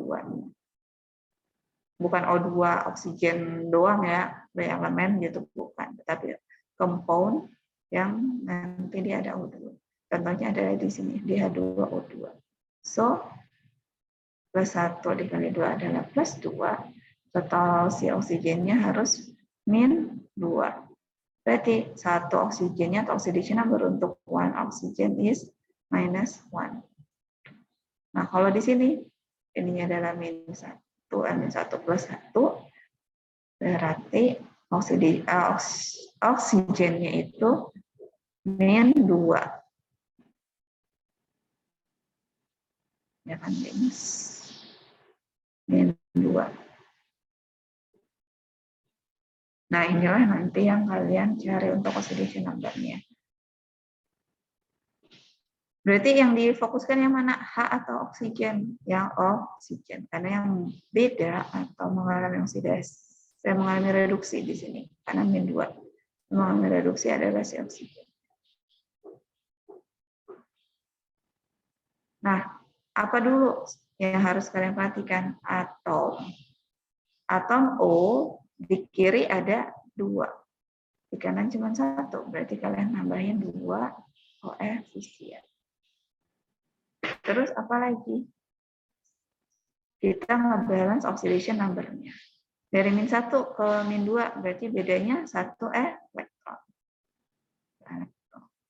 Speaker 1: Bukan O2 oksigen doang ya, elemen gitu, bukan. Tetapi compound yang nanti dia ada O2. Contohnya ada di sini, di H2O2. So, plus 1 dikali 2 adalah plus 2. Total si oksigennya harus min 2. Berarti satu oksigennya atau oxidation number untuk one oxygen is minus 1. Nah, kalau di sini ininya adalah min 1, min 1 plus 1, berarti oksigennya itu min 2. Ya kan, min 2. Nah, inilah nanti yang kalian cari untuk oxidation number-nya. Berarti yang difokuskan yang mana? H atau oksigen? Yang oksigen. Karena yang beda atau mengalami oksidasi, saya mengalami reduksi di sini. Karena min 2. Mengalami reduksi adalah si oksigen. Nah, apa dulu yang harus kalian perhatikan? Atom. Atom O di kiri ada 2. Di kanan cuma 1. Berarti kalian nambahin 2 koefisien. Terus apa lagi? Kita nge-balance oxidation number-nya. Dari min 1 ke min 2 berarti bedanya 1 elektron.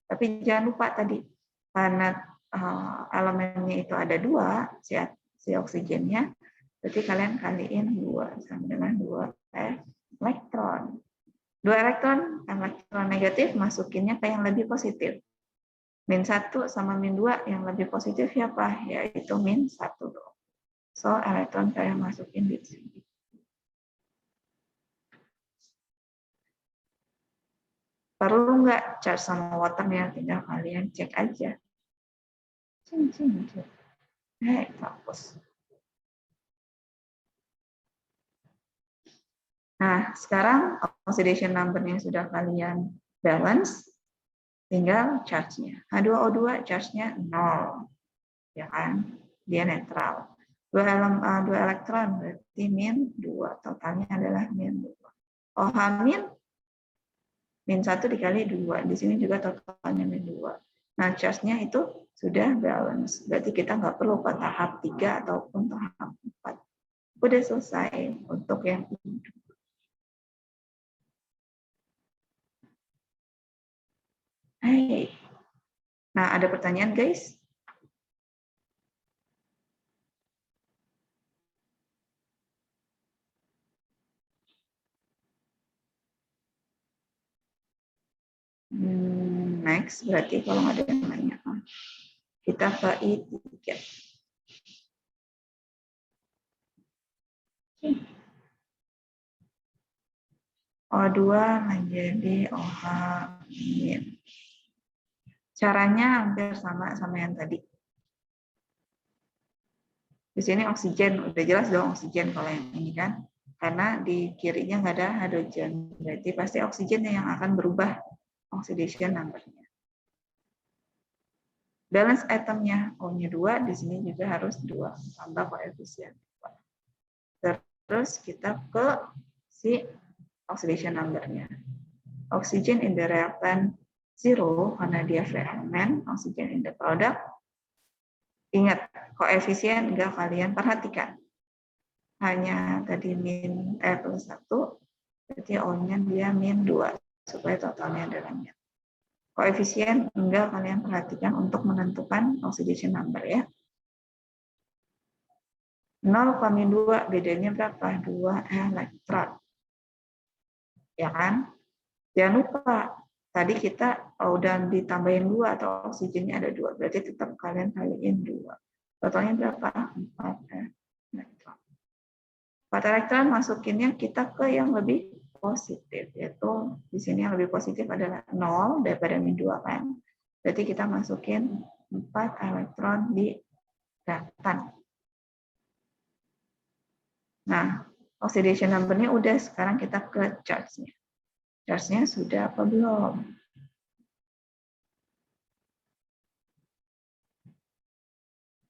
Speaker 1: Tapi jangan lupa tadi, karena elemennya itu ada 2, si oksigennya, berarti kalian kaliin 2 sama dengan 2 elektron. 2 elektron negatif masukinnya ke yang lebih positif. Min 1 sama min 2 yang lebih positif siapa? Yaitu min 1 dong. So, elektron saya masukin di sini. Perlu nggak charge sama waternya? Tinggal kalian cek aja. Hapus. Nah, sekarang oxidation number-nya sudah kalian balance, tinggal charge-nya. H2O2 charge-nya 0. Ya kan? Dia netral. 2 elektron berarti min 2. Totalnya adalah min 2. OH min 1 dikali 2. Di sini juga totalnya min 2. Nah, charge-nya itu sudah balance. Berarti kita nggak perlu ke tahap 3 ataupun tahap 4. Udah selesai untuk yang ini. Hai. Nah, ada pertanyaan, guys? Next, berarti kalau ada yang nanya, kita ke I3. O2 menjadi OH min. Caranya hampir sama yang tadi. Di sini oksigen, udah jelas dong oksigen kalau yang ini kan. Karena di kirinya nggak ada hidrogen. Berarti pasti oksigennya yang akan berubah oxidation number-nya. Balance atomnya O-nya 2, di sini juga harus 2, tambah koefisien 2. Terus kita ke si oxidation number-nya. Oxygen in the reactant 0 karena dia free element, oxygen in the product. Ingat, koefisien enggak kalian perhatikan. Hanya tadi min plus 1, berarti O-nya dia min 2, supaya totalnya adalah min. Koefisien enggak kalian perhatikan untuk menentukan oxidation number ya. 0, 2, bedanya berapa? 2 elektron. Ya kan? Jangan lupa, tadi kita udah ditambahin 2 atau oksigennya ada 2, berarti tetap kalian kaliin 2. Totalnya berapa? 4 elektron. 4 elektron masukinnya kita ke yang lebih positif, yaitu di sini yang lebih positif adalah 0 daripada -2 kan. Berarti kita masukin 4 elektron di datan. Nah, oxidation number-nya udah, sekarang kita ke charge-nya. Charge-nya sudah apa belum?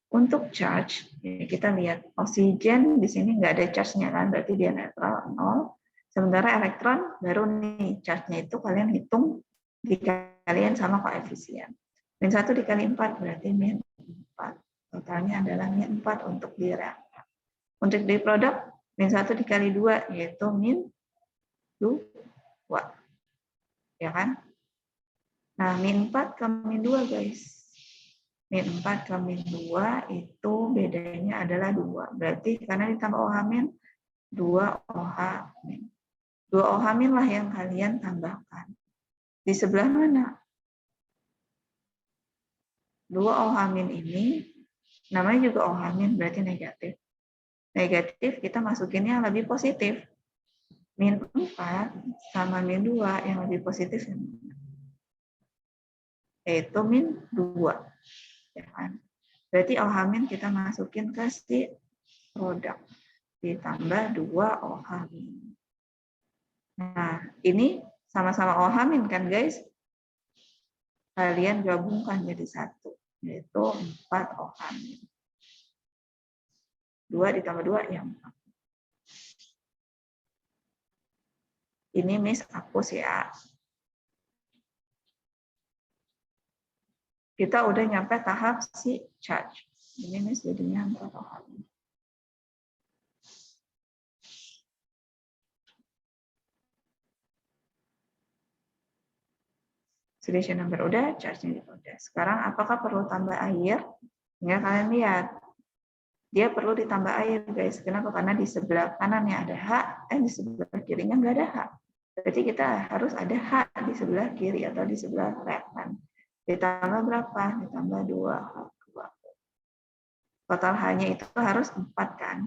Speaker 1: Untuk charge, ya kita lihat oksigen di sini nggak ada charge-nya kan, berarti dia netral 0. Sementara elektron baru nih charge-nya itu kalian hitung dikalian sama koefisien. -1 dikali 4 berarti -4. Totalnya adalah -4 untuk di reaktan. Untuk di produk -1 dikali 2 yaitu -2. Ya kan? Nah, -4 ke -2 guys. -4 ke -2 itu bedanya adalah 2. Berarti karena ditambah OH-, 2 OH-. 2 OH- lah yang kalian tambahkan. Di sebelah mana? 2 OH- ini namanya juga OH- berarti negatif. Negatif kita masukinnya lebih positif. -4 sama -2 yang lebih positif yaitu -2. Ya kan? Berarti OH- kita masukin ke si produk. Ditambah 2 OH-. Nah, ini sama-sama OH- kan guys? Kalian gabungkan jadi 1, yaitu 4 OH-. 2 ditambah 2 ya 4. Ini Miss hapus ya. Kita udah nyampe tahap si charge. Ini Miss jadinya 4 OH-. Oxidation number udah, charge-nya udah. Sekarang apakah perlu tambah air? Ya kalian lihat. Dia perlu ditambah air, guys. Kenapa? Karena di sebelah kanannya ada H, di sebelah kirinya nggak ada H. Berarti kita harus ada H di sebelah kiri atau di sebelah kanan. Ditambah berapa? Ditambah 2 H2. Total H-nya itu harus 4 kan?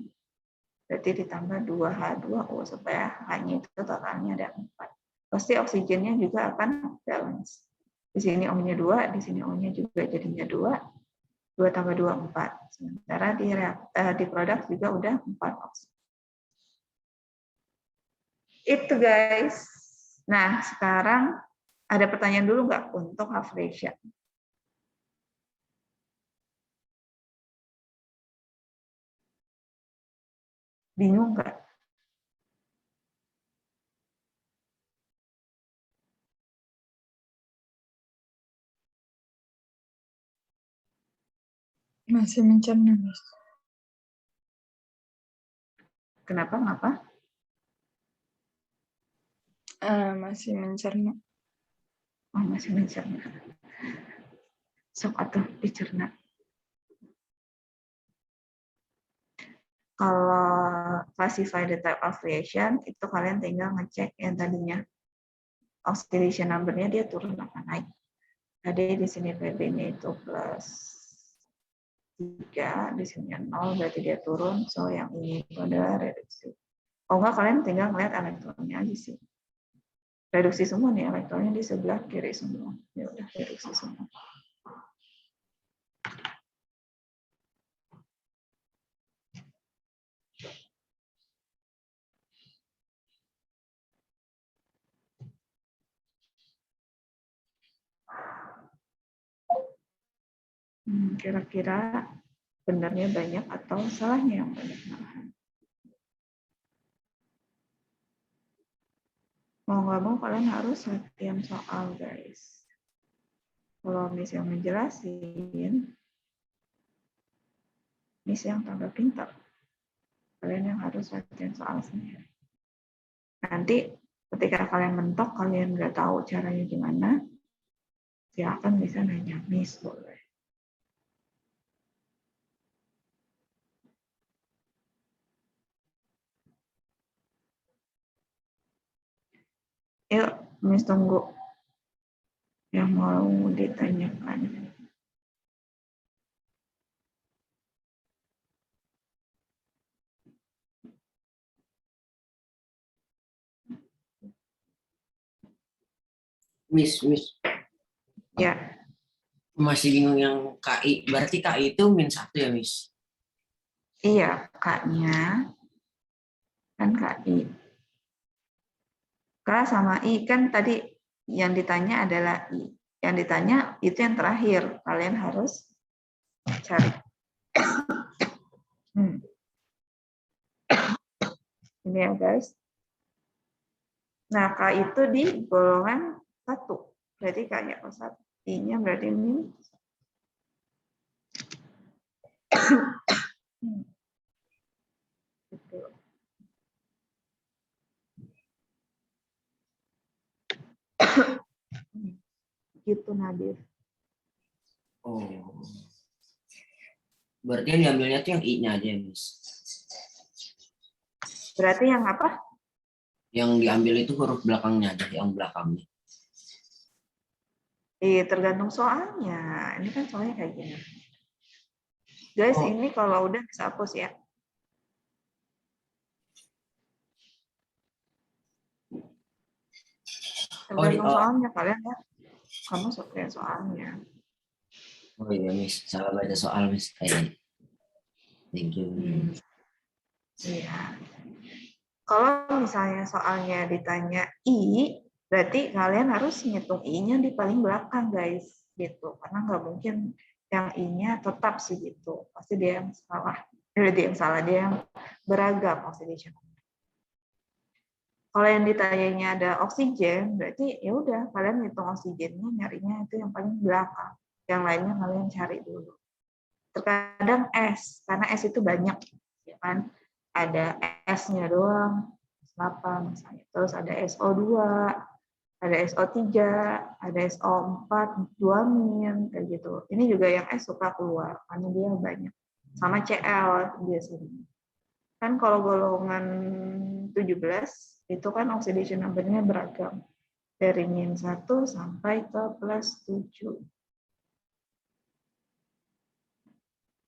Speaker 1: Berarti ditambah 2 H2O supaya H-nya itu totalnya ada 4. Pasti oksigennya juga akan balance. Di sini O-nya 2, di sini O-nya juga jadinya 2. 2 tambah 2, 4. Sementara di produk juga udah 4 oksigen. Itu guys. Nah, sekarang ada pertanyaan dulu nggak untuk half ratio? Bingung nggak?
Speaker 3: Masih mencerna, Miss.
Speaker 1: Kenapa? Ngapa?
Speaker 3: Masih mencerna.
Speaker 1: Oh, masih mencerna. Sok atuh dicerna. Kalau classify the type of reaction, itu kalian tinggal ngecek yang tadinya oxidation number-nya dia turun apa naik. Tadi di sini PB-nya itu +3, di sini 0, berarti dia turun. So yang ini itu adalah reduksi. Oh enggak, kalian tinggal ngeliat elektronnya aja sih. Reduksi semua nih, elektronnya di sebelah kiri semua. Ya udah, reduksi semua. Kira-kira benarnya banyak atau salahnya yang banyak malahan? Mau nggak mau kalian harus latihan soal guys. Kalau Miss yang menjelasin, Miss yang tambah pintar. Kalian yang harus latihan soal sendiri. Nanti ketika kalian mentok, kalian nggak tahu caranya gimana, silakan bisa nanya Miss boleh. Yuk, Miss tunggu yang mau ditanyakan.
Speaker 4: Miss,
Speaker 1: Ya,
Speaker 4: masih bingung yang KI. Berarti KI itu -1 ya, Miss?
Speaker 1: iya, K-nya kan KI. K sama I kan tadi yang ditanya adalah I. Yang ditanya itu yang terakhir. Kalian harus cari. Ini ya guys. Nah, K itu di golongan 1. Berarti K-nya +1. I-nya berarti -. Gitu. Gitu Nadir.
Speaker 4: Oh. Berarti yang diambilnya tuh yang I-nya aja, Miss.
Speaker 1: Berarti yang apa?
Speaker 4: Yang diambil itu huruf belakangnya aja, yang belakangnya.
Speaker 1: Tergantung soalnya. Ini kan soalnya kayak gini. Guys,
Speaker 4: Oh.
Speaker 1: ini kalau udah bisa hapus ya. Tergantung soalnya kalian ya. Kamu suka soalnya.
Speaker 4: Oh iya, Miss. Salah baca soal, Miss. Thank you.
Speaker 1: Iya. Kalau misalnya soalnya ditanya I, berarti kalian harus ngitung I-nya di paling belakang, guys. Gitu. Karena nggak mungkin yang I-nya tetap sih gitu. Pasti dia yang salah. Dia yang salah, dia yang beragam oxidation. Kalau yang ditanyanya ada oksigen, berarti ya udah kalian hitung oksigennya, nyarinya itu yang paling belakang. Yang lainnya kalian cari dulu. Terkadang S, karena S itu banyak, ya kan? Ada S-nya doang, S8 misalnya. Terus ada SO2, ada SO3, ada SO4, 2-, kayak gitu. Ini juga yang S suka keluar, karena dia banyak. Sama CL biasanya. Kan kalau golongan 17, itu kan oxidation number-nya beragam. Dari -1 sampai ke +7.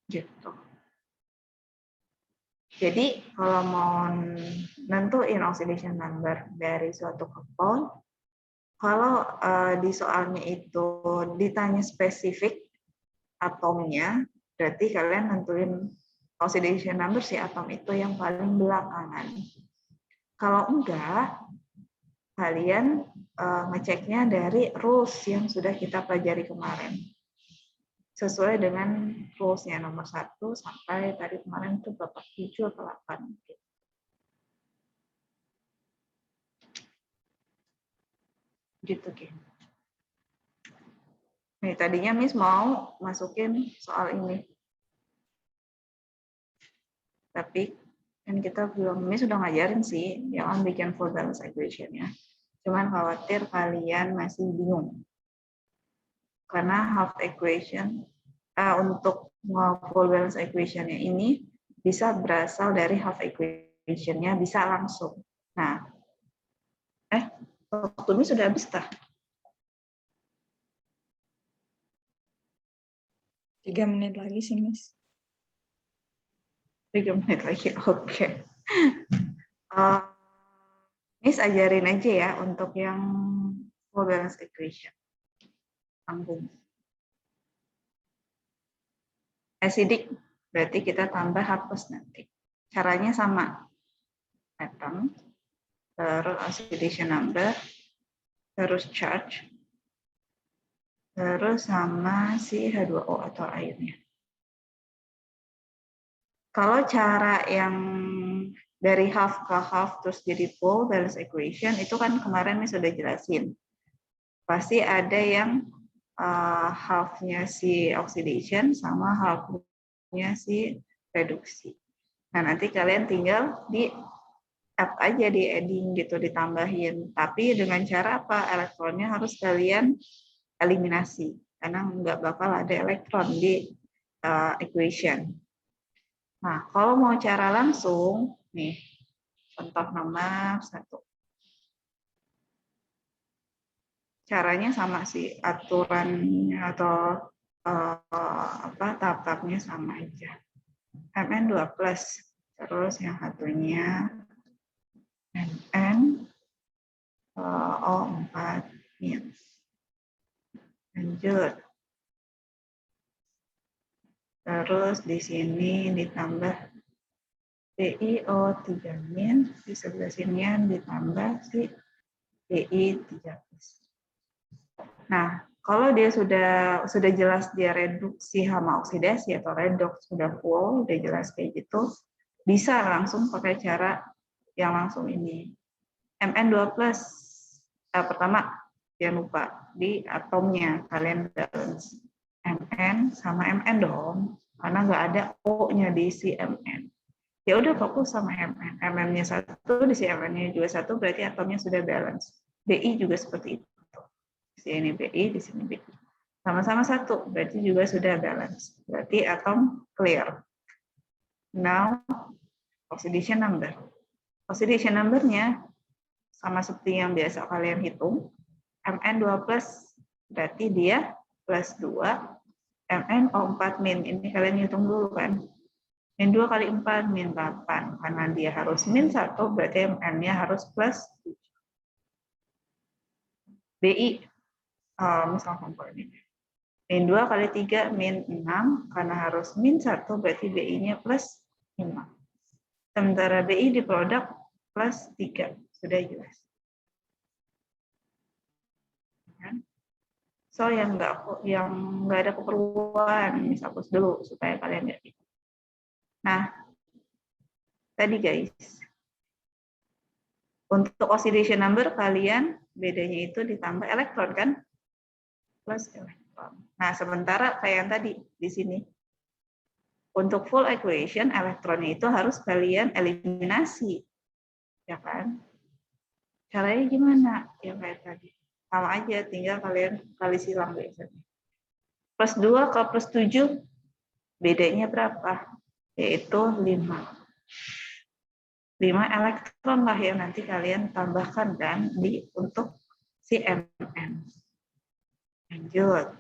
Speaker 1: Gitu. Jadi kalau mau nentuin oxidation number dari suatu compound, kalau di soalnya itu ditanya spesifik atomnya, berarti kalian nentuin oxidation number si atom itu yang paling belakangan. Kalau enggak, kalian ngeceknya dari rules yang sudah kita pelajari kemarin. Sesuai dengan rules-nya nomor 1 sampai tadi kemarin itu berapa? 7 atau 8. Gitu, Kim. Nih, tadinya Miss mau masukin soal ini. Tapi kan kita belum, Miss sudah ngajarin sih yang bikin full balance equation ya. Cuman khawatir kalian masih bingung. Karena half equation untuk full balance equation-nya ini bisa berasal dari half equation-nya, bisa langsung. Nah, waktu ini sudah habis tah?
Speaker 3: 3 menit lagi sih, Miss.
Speaker 1: 3 menit lagi, oke. Miss ajarin aja ya untuk yang full balance equation. Tanggung. Acidic, berarti kita tambah hapus nanti. Caranya sama. Atom, terus oxidation number, terus charge, terus sama si H2O atau airnya. Kalau cara yang dari half ke half terus jadi full balance equation, itu kan kemarin Miss sudah jelasin. Pasti ada yang half-nya si oxidation sama half-nya si reduksi. Nah, nanti kalian tinggal di add aja, di adding gitu, ditambahin. Tapi dengan cara apa? Elektronnya harus kalian eliminasi. Karena nggak bakal ada elektron di equation. Nah, kalau mau cara langsung, nih, contoh nomor 1. caranya sama sih, aturannya atau tahap-tahapnya sama aja. Mn2+, terus yang satunya Mn O4 min. Lanjut. Terus di sini ditambah BiO3 min, di sebelah sini ditambah si BI13. Nah, kalau dia sudah jelas dia reduksi hama oksidasi atau redox sudah full, udah jelas kayak gitu, bisa langsung pakai cara yang langsung ini. Mn2+, pertama jangan lupa di atomnya kalian balance Mn sama Mn dong, karena nggak ada O-nya di si Mn. Ya udah fokus sama Mn. Mn-nya 1 di si Mn-nya juga 1, berarti atomnya sudah balance. Bi juga seperti itu. Di sini Bi, di sini Bi. Sama-sama 1, berarti juga sudah balance. Berarti atom clear. Now, oxidation number. Oxidation number-nya sama seperti yang biasa kalian hitung. Mn2+, berarti dia plus 2. MnO4 min. Ini kalian hitung dulu kan. Min 2 kali 4, min 8. Karena dia harus min 1, berarti Mn-nya harus plus 7. Bi, misal komponen. Min 2 kali 3, min 6. Karena harus min 1, berarti Bi-nya plus 5. Sementara Bi di produk plus 3. Sudah jelas. So yang nggak ada keperluan, misal hapus dulu supaya kalian nggak gitu. Nah, tadi guys, untuk oxidation number kalian bedanya itu ditambah elektron kan? Plus elektron. Nah, sementara kayak yang tadi di sini. Untuk full equation, elektronnya itu harus kalian eliminasi. Ya kan? Caranya gimana? Ya kayak tadi. Sama aja, tinggal kalian kali silang biasanya. Plus 2 ke plus 7, bedanya berapa? Yaitu 5. 5 elektron lah yang nanti kalian tambahkan kan untuk si Mn. Lanjut.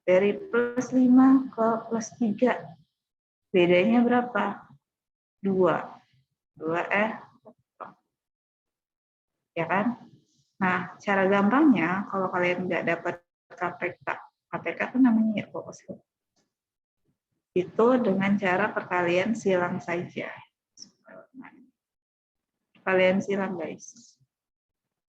Speaker 1: Dari plus 5 ke plus 3, bedanya berapa? 2. 2 ya kan? Nah, cara gampangnya kalau kalian nggak dapat KPK, KPK itu namanya ya fokus. Itu dengan cara perkalian silang saja. Kalian silang guys.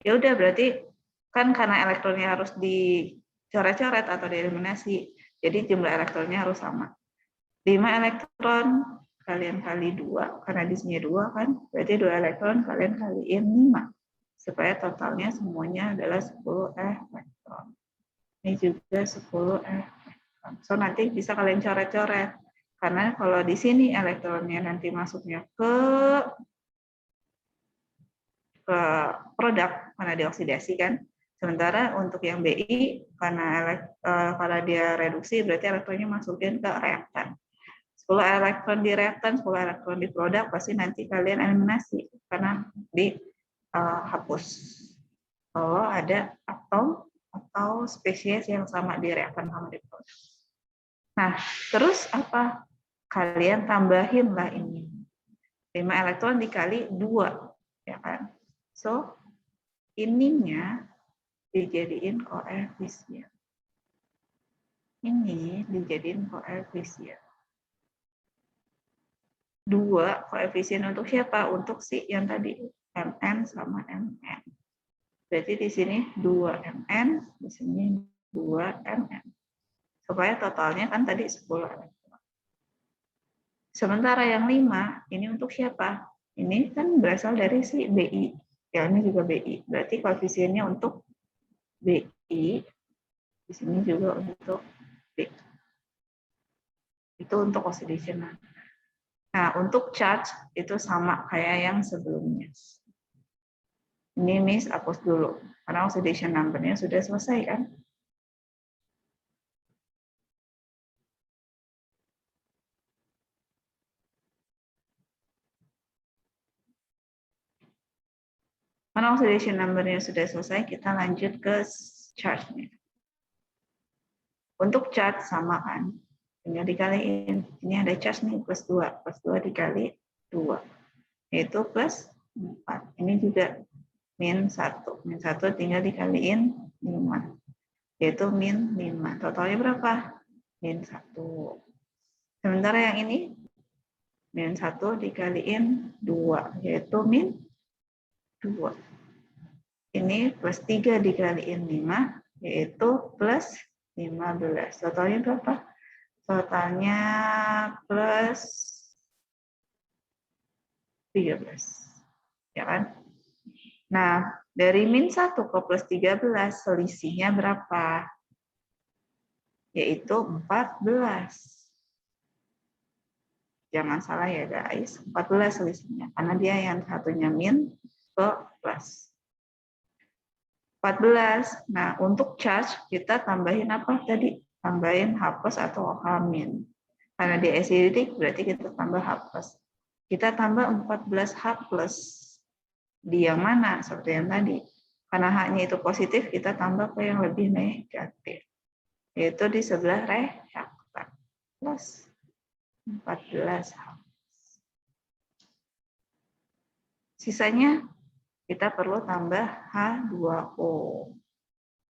Speaker 1: Ya udah berarti kan karena elektronnya harus dicoret-coret atau dieliminasi, jadi jumlah elektronnya harus sama. 5 elektron kalian kali 2, karena di sini 2 kan, berarti 2 elektron kalian kaliin 5. Supaya totalnya semuanya adalah 10 elektron. Ini juga 10 elektron. So nanti bisa kalian coret-coret. Karena kalau di sini elektronnya nanti masuknya ke produk karena dioksidasi kan. Sementara untuk yang Bi karena dia reduksi berarti elektronnya masukin ke reaktan. 10 elektron di reaktan, 10 elektron di produk pasti nanti kalian eliminasi karena hapus. Kalau ada atom atau spesies yang sama di reaktan sama di produk. Nah, terus apa? Kalian tambahin lah ini. 5 elektron dikali 2, ya kan? So, ininya dijadiin koefisien. Ini dijadiin koefisien. 2 koefisien untuk siapa? Untuk si yang tadi Mn sama Mn. Berarti di sini 2 Mn, di sini 2 Mn. Supaya totalnya kan tadi 10 elektron. Sementara yang 5, ini untuk siapa? Ini kan berasal dari si Bi. Ya, ini juga Bi. Berarti koefisiennya untuk Bi. Di sini juga untuk B. Itu untuk oxidation number. Nah, untuk charge itu sama kayak yang sebelumnya. Ini Miss hapus dulu, karena oxidation number-nya sudah selesai kan? Karena oxidation number-nya sudah selesai, kita lanjut ke charge-nya. Untuk charge sama kan, tinggal dikaliin. Ini ada charge nih plus 2 dikali 2, yaitu plus 4. Ini juga min 1. Min 1 tinggal dikaliin 5, yaitu min 5. Totalnya berapa? Min 1. Sementara yang ini, min 1 dikaliin 2, yaitu min 2. Ini plus 3 dikaliin 5, yaitu plus 15. Totalnya berapa? Totalnya plus 13. Ya kan? Nah, dari min 1 ke plus 13, selisihnya berapa? Yaitu 14. Jangan salah ya guys, 14 selisihnya. Karena dia yang satunya min ke plus. 14. Nah, untuk charge kita tambahin apa tadi? Tambahin H plus atau H min. Karena dia acidic berarti kita tambah H plus. Kita tambah 14 H plus. Di yang mana? Seperti yang tadi. Karena H-nya itu positif, kita tambah ke yang lebih negatif. Yaitu di sebelah reaktan. Plus 14 H. Sisanya kita perlu tambah H2O.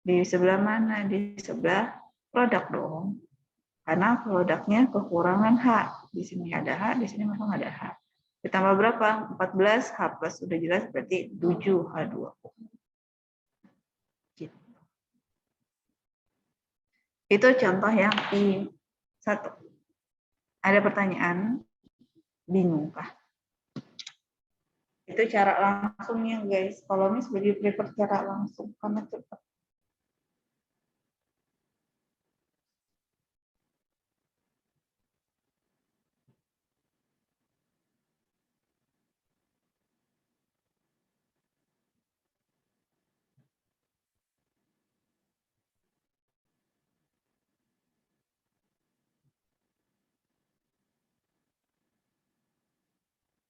Speaker 1: Di sebelah mana? Di sebelah produk dong. Karena produknya kekurangan H. Di sini ada H, di sini memang ada H. Ditambah berapa? 14 H plus. Sudah jelas berarti 7 H2O. Gitu. Itu contoh yang I1. Ada pertanyaan? Bingungkah? Itu cara langsungnya guys. Kalau Miss lebih prefer cara langsung karena cepat.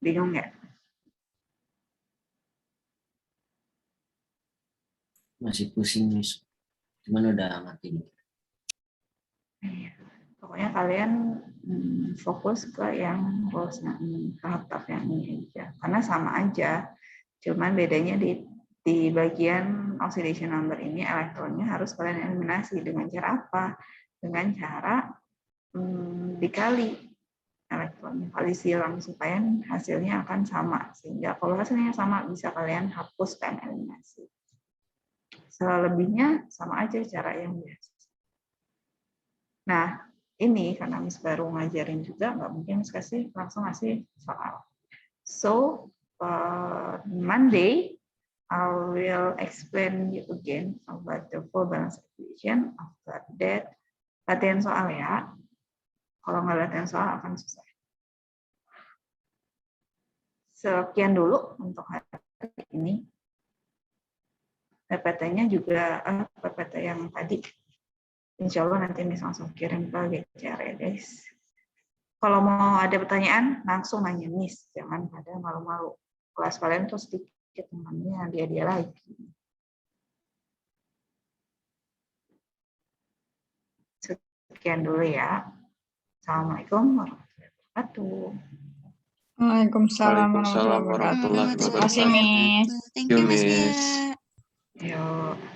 Speaker 1: Bingung nggak?
Speaker 4: Masih pusing, Miss. Cuman udah ngerti.
Speaker 1: Iya. Pokoknya kalian fokus ke yang rules-nya ini, tahap-tahap yang ini aja. Karena sama aja. Cuman bedanya di bagian oxidation number ini elektronnya harus kalian eliminasi dengan cara apa? Dengan cara dikali elektronnya, kali silang supaya hasilnya akan sama. Sehingga kalau hasilnya sama bisa kalian hapuskan eliminasi. Selebihnya sama aja cara yang biasa. Nah, ini karena Miss baru ngajarin juga, nggak mungkin Miss langsung ngasih soal. So, Monday, I will explain you again about the full balance equation. After that, latihan soal ya. Kalau nggak latihan soal akan susah. Sekian dulu untuk hari ini. PPT-nya juga PPT yang tadi. Insya Allah nanti Miss langsung kirim ke GCR ya guys. Kalau mau ada pertanyaan, langsung nanya Miss. Jangan pada malu-malu. Kelas kalian tuh sedikit temannya dia lagi. Sekian dulu ya. Assalamualaikum warahmatullahi wabarakatuh.
Speaker 3: Waalaikumsalam warahmatullahi wabarakatuh. Terima kasih, Miss.
Speaker 2: Thank you, Miss.
Speaker 1: Yuk.